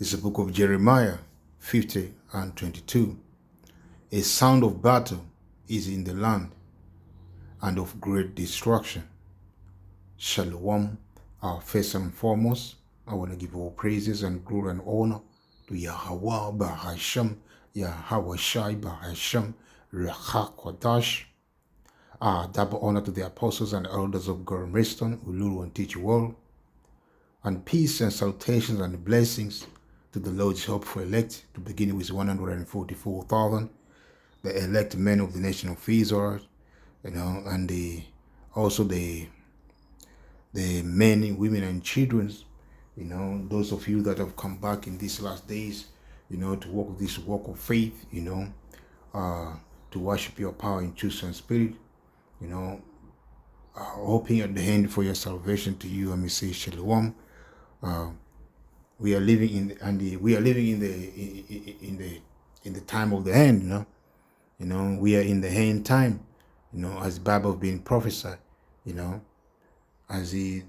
It's the book of Jeremiah 50 and 22. A sound of battle is in the land and of great destruction. Shalom. First and foremost, I want to give all praises and glory and honor to Yahweh Bahasham, Yahweh Shai Bahasham, Rachak Kwadash. Double honor to the apostles and elders of Gorham Reston, Uluru and Teach World. And peace and salutations and blessings to the Lord's hopeful elect, to begin with 144,000, the elect men of the nation of Israel, and also the men, women, and children, those of you that have come back in these last days, to walk this walk of faith, to worship your power in truth and spirit, hoping at the end for your salvation. To you, I may say shalom. We are living in the time of the end. We are in the end time. As the Bible being prophesied. As it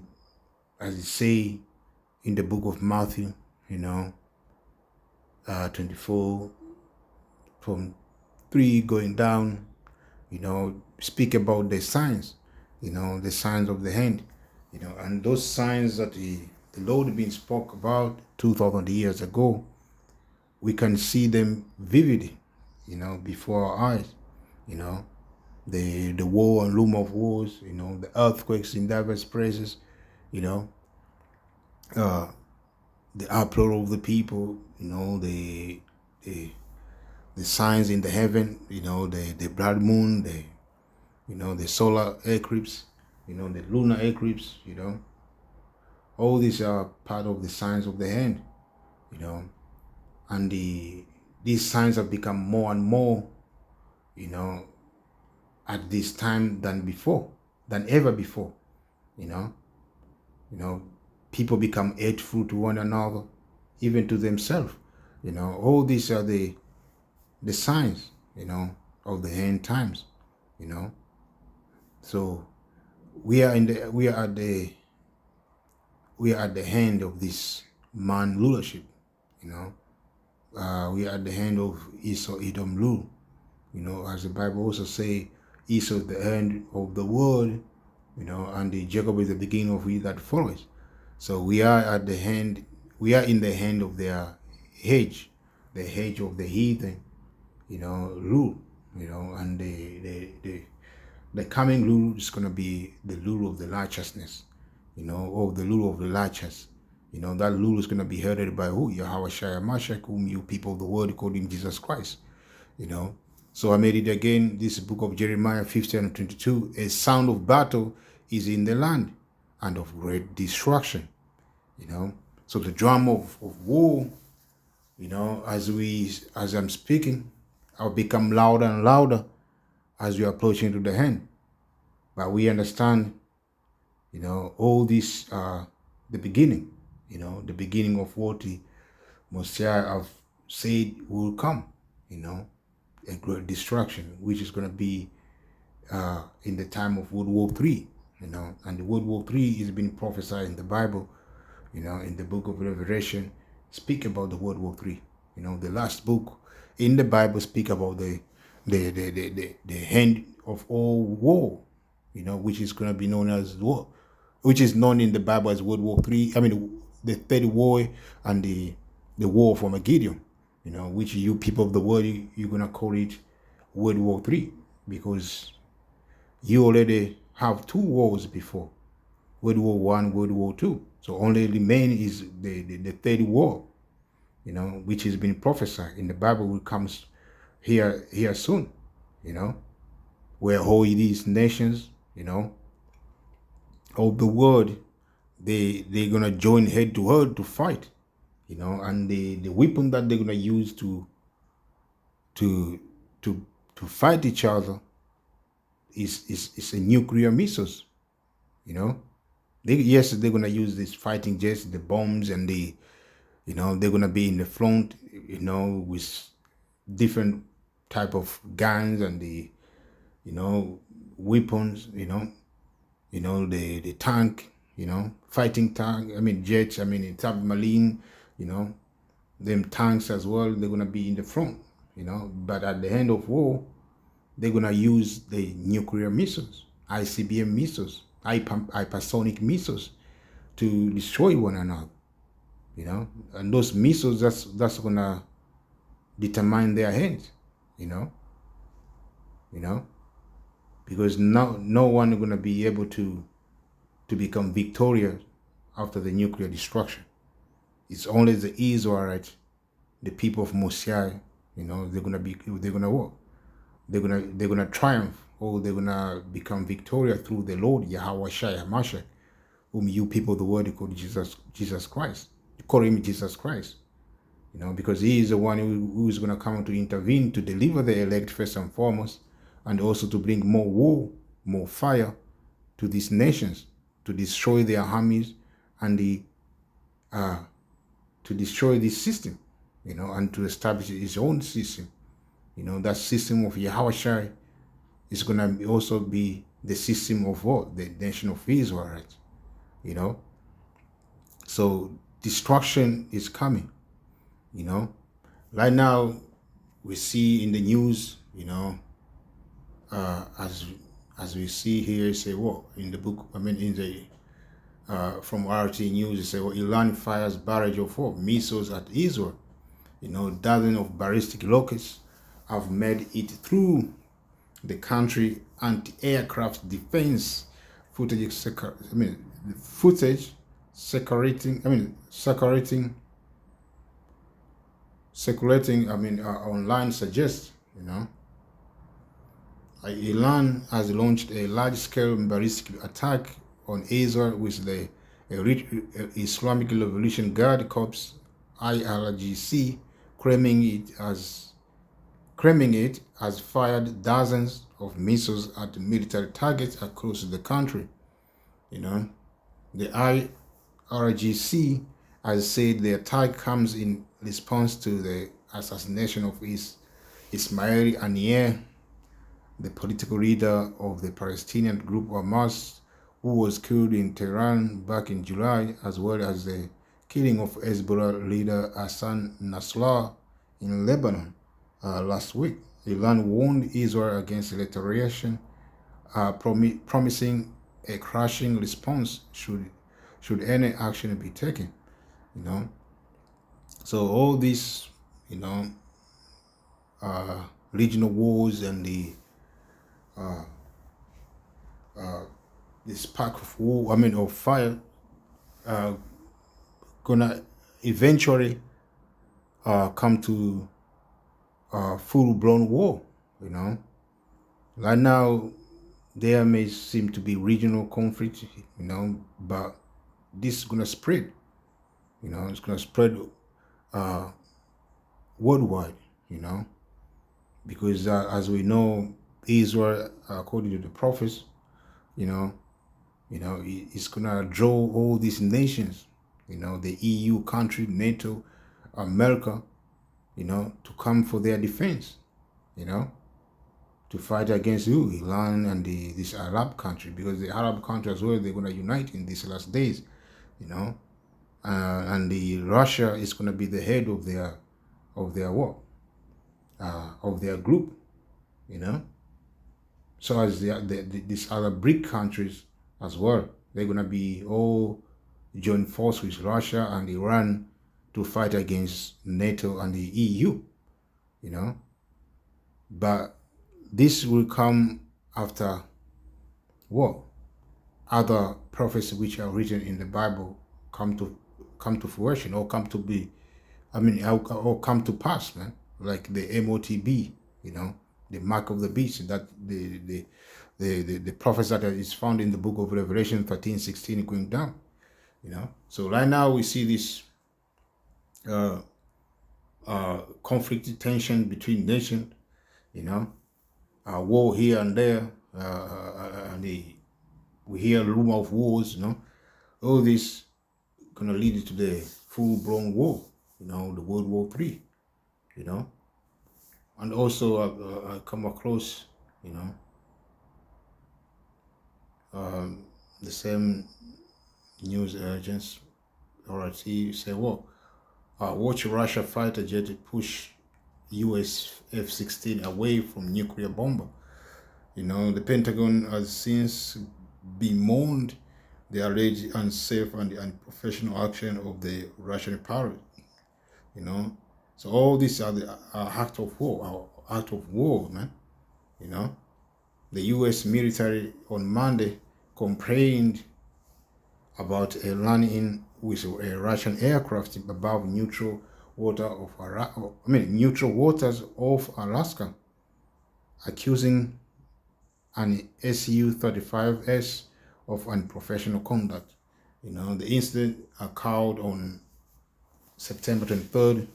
say in the book of Matthew. 24 from 3 going down. Speak about the signs. The signs of the end. And those signs that the Lord been spoke about 2,000 years ago, we can see them vividly, before our eyes. The war and rumor of wars, the earthquakes in diverse places, the uproar of the people, the signs in the heaven, the blood moon, the solar eclipse, the lunar eclipse, all these are part of the signs of the end, and these signs have become more and more, at this time than ever before. People become hateful to one another, even to themselves. All these are the signs, of the end times. So we are at the hand of this man rulership. We are at the hand of Esau Edom rule. As the Bible also say, Esau is the end of the world, and the Jacob is the beginning of it that follows. So we are in the hand of their hedge, the hedge of the heathen, rule, and the coming rule is going to be the rule of the righteousness, or the rule of the righteous. That rule is going to be headed by who? Yahweh Shai Mashiach, whom you people of the world call him Jesus Christ. So I made it again, this book of Jeremiah 50 and 22. A sound of battle is in the land and of great destruction. So the drum of war, as I'm speaking, I'll become louder and louder as we approach into the end. But we understand, all this are the beginning, the beginning of what the Messiah have said will come, a great destruction, which is going to be in the time of World War III, and the World War III is being prophesied in the Bible, in the book of Revelation, speak about the World War III. The last book in the Bible speak about the end of all war, which is going to be known as war, which is known in the Bible as World War III. I mean, the Third War and the War for Armageddon, which you people of the world, you're going to call it World War III, because you already have 2 wars before, World War I, World War II. So only remain is the Third War, which has been prophesied in the Bible will come here soon, where all these nations, of the world, they're gonna join head to head to fight, and the weapon that they're gonna use to fight each other is a nuclear missiles. They're gonna use these fighting jets, the bombs, and they're gonna be in the front, with different type of guns and the weapons, the tank, fighting tank, jets, submarine, them tanks as well, they're gonna be in the front, you know. But at the end of war, they're gonna use the nuclear missiles, ICBM missiles, hypersonic missiles to destroy one another, you know. And those missiles, that's gonna determine their hands, you know, because no one is gonna be able to become victorious after the nuclear destruction. It's only the Israelites, the people of Mosiah, you know, they're gonna work. They're gonna triumph, or they're gonna become victorious through the Lord Yahweh Shai HaMashiach, whom you people of the world call Jesus Christ. You call him Jesus Christ, you know, because he is the one who is gonna come to intervene to deliver the elect first and foremost, and also to bring more war, more fire to these nations, to destroy their armies and to destroy this system, you know, and to establish his own system. You know, that system of Yahushua is going to also be the system of what? The nation of Israel, right? You know? So destruction is coming, you know? Right now, we see in the news, you know, as we see here, say what? In the book, I mean, in the from RT News, it say, well, Iran fires barrage of what? Missiles at Israel. You know, dozens of ballistic rockets have made it through the country anti-aircraft defense footage. Circulating. Online suggests, you know, Iran has launched a large-scale ballistic attack on Israel with the Islamic Revolution Guard Corps (IRGC) claiming it has fired dozens of missiles at military targets across the country. You know, the IRGC has said the attack comes in response to the assassination of Ismail Haniyeh, the political leader of the Palestinian group Hamas, who was killed in Tehran back in July, as well as the killing of Hezbollah leader Hassan Nasrallah in Lebanon last week. Iran warned Israel against retaliation, promising a crushing response should any action be taken. You know, so all these, you know, regional wars and the this spark of war, of fire, gonna eventually come to full-blown war. You know, right now there may seem to be regional conflict, you know, but this is gonna spread. You know, it's gonna spread worldwide. You know, because as we know, Israel, according to the prophets, you know, it's gonna draw all these nations, you know, the EU country, NATO, America, you know, to come for their defense, you know, to fight against Iran and this Arab country, because the Arab country as well, they're gonna unite in these last days, you know, and the Russia is gonna be the head of their war, of their group, you know. So as these other BRIC countries as well, they're gonna be all join force with Russia and Iran to fight against NATO and the EU, you know. But this will come after what? Other prophecies which are written in the Bible come to fruition, or come to be, or come to pass, man. Like the MOTB, you know, the mark of the beast, that the prophecy that is found in the book of Revelation 13:16 going down, you know. So right now we see this conflict, tension between nations, you know, war here and there, and we hear rumor of wars, you know. All this gonna lead to the full-blown war, you know, the World War III, you know. And also I come across, you know, the same news agents, or I see say, well, watch Russia fighter jet push US F-16 away from nuclear bomber. The Pentagon has since bemoaned the alleged unsafe and unprofessional action of the Russian pilot. So all these are the act of war, man. The U.S. military on Monday complained about a run-in with a Russian aircraft above neutral waters of Alaska, accusing an Su-35S of unprofessional conduct. The incident occurred on September 23rd.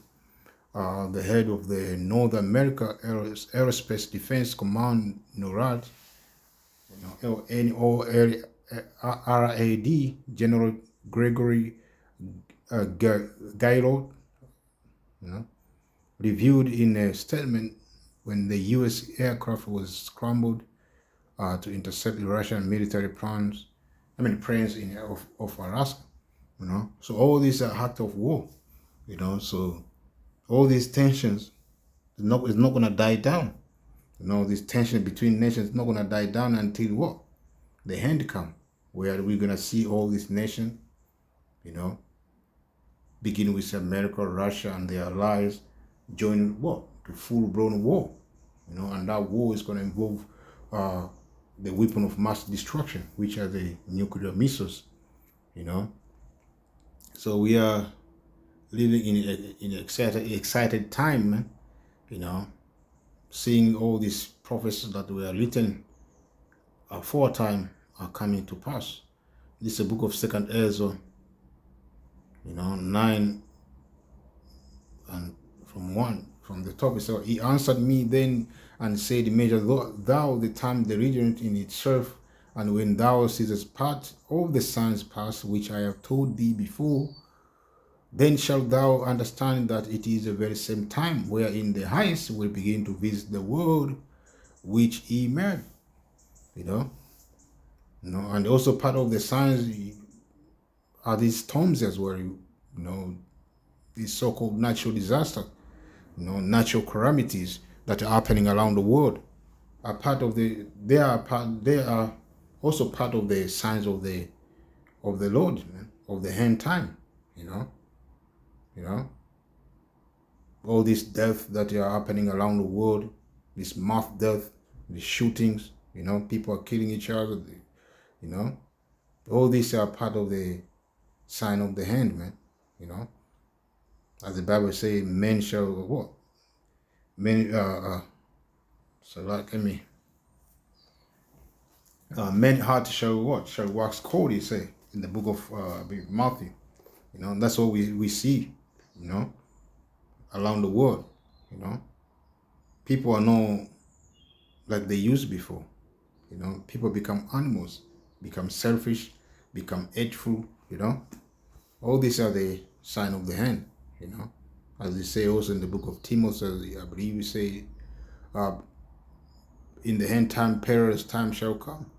The head of the North America Aerospace Defense Command, NORAD, NORAD, General Gregory Gaylord, reviewed in a statement when the U.S. aircraft was scrambled to intercept the Russian military planes of Alaska. So all these are acts of war. So all these tensions is not going to die down. This tension between nations is not going to die down until what? The end come, where we're going to see all these nations, beginning with America, Russia, and their allies, join what? The full-blown war. And that war is going to involve the weapon of mass destruction, which are the nuclear missiles. So we are living in an excited time, man. Seeing all these prophecies that were written aforetime are coming to pass. This is a book of 2nd Ezra, 9 and from 1. From the top, it says, he answered me then and said, measure thou the time the region in itself, and when thou seest part of the signs pass, which I have told thee before, then shalt thou understand that it is the very same time wherein the highest will begin to visit the world which he made. And also part of the signs are these storms as well, these so-called natural disasters, natural calamities that are happening around the world are part of they are also part of the signs of the Lord, man, of the end time, all this death that are happening around the world, this mass death, the shootings, people are killing each other, all these are part of the sign of the end, man, as the Bible says, men shall what? Men men heart shall what? Shall wax cold, he say in the book of Matthew. That's what we see, around the world. People are not like they used before. People become animals, become selfish, become hateful. All these are the sign of the end. As they say also in the book of Timothy, I believe we say, in the end time, perilous time shall come.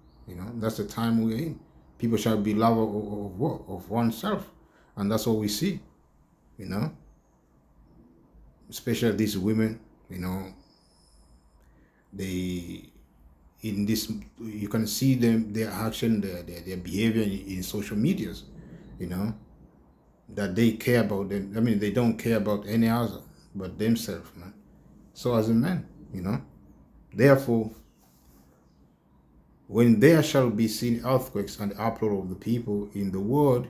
That's the time we're in. People shall be lover of what? Of oneself. And that's what we see, especially these women, they, in this, you can see them, their action, their behavior in social medias, that they care about them. They don't care about any other but themselves, man. So as a man, therefore, when there shall be seen earthquakes and uproar of the people in the world,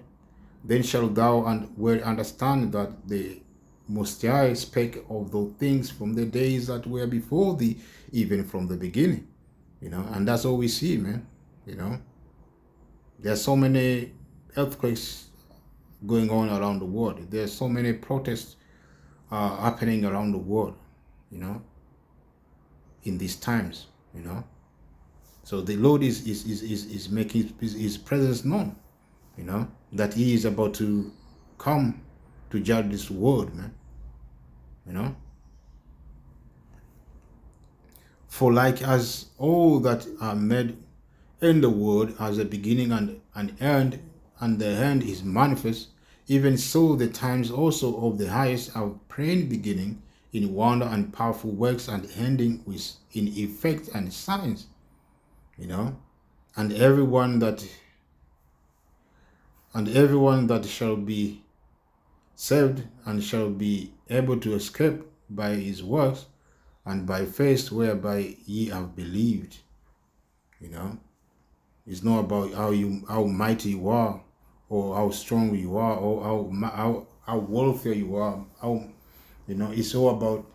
then shalt thou well understand that the Most High spake of those things from the days that were before thee, even from the beginning. And that's all we see, man. There's so many earthquakes going on around the world. There's so many protests happening around the world, in these times, So the Lord is making his presence known, that he is about to come to judge this world, man. For like as all that are made in the world as a beginning and end, and the end is manifest, Even so, the times also of the highest are plain beginning in wonder and powerful works, and ending with in effect and signs, and everyone that shall be saved and shall be able to escape by his works and by faith whereby ye have believed. It's not about how mighty you are, or how strong you are, or how wealthy you are. It's all about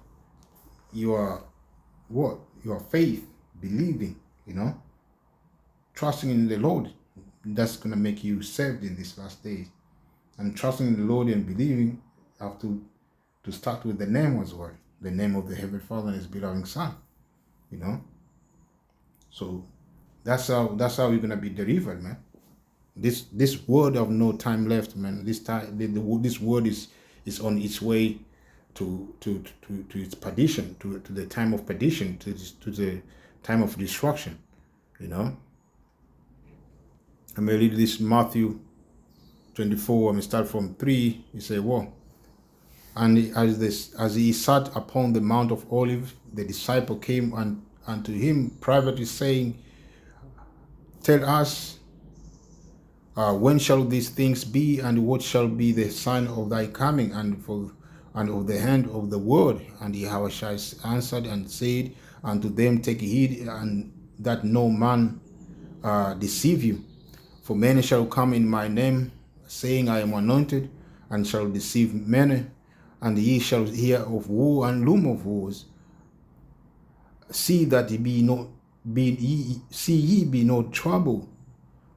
your your faith, believing, trusting in the Lord. That's gonna make you saved in these last days. And trusting in the Lord and believing have to start with the name as well, the name of the Heavenly Father and His beloved Son. So that's how you're gonna be delivered, man. This word of no time left, man. This word is on its way to its perdition, to the time of perdition, to the time of destruction. I'm gonna read this Matthew 24. I'm gonna start from 3. He say, "Well, and as he sat upon the Mount of Olives, the disciple came unto him privately, saying, Tell us, when shall these things be, and what shall be the sign of thy coming, and of the hand of the world? And Yahushua answered and said unto them, Take heed and that no man deceive you. For many shall come in my name, saying, I am anointed, and shall deceive many. And ye shall hear of war and loom of wars. See that ye be no trouble.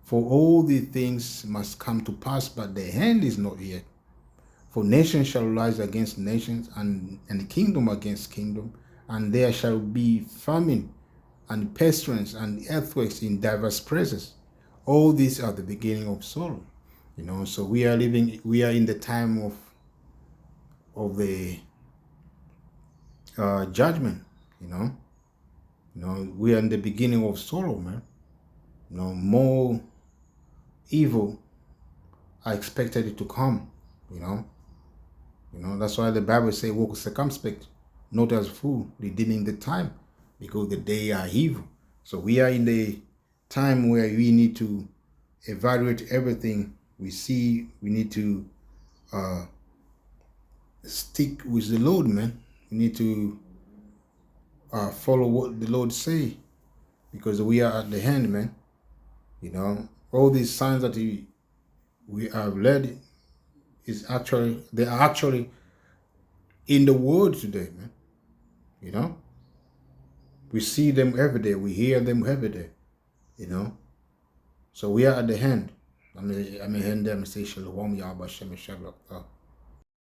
For all these things must come to pass, but the end is not yet. For nation shall rise against nations, and kingdom against kingdom, and there shall be famine and pestilence and earthquakes in diverse places. All these are the beginning of sorrow. So we are in the time of the judgment. We are in the beginning of sorrow, man. More evil are expected to come. That's why the Bible says, walk circumspect, not as fool, redeeming the time, because the day are evil. So we are in the time where we need to evaluate everything we see. We need to stick with the Lord, man. We need to follow what the Lord say, because we are at the end, man. All these signs that we have led they are actually in the world today, man. We see them every day. We hear them every day, So we are at the end. I'm end them say Shalom Yahweh Shem Shabbat.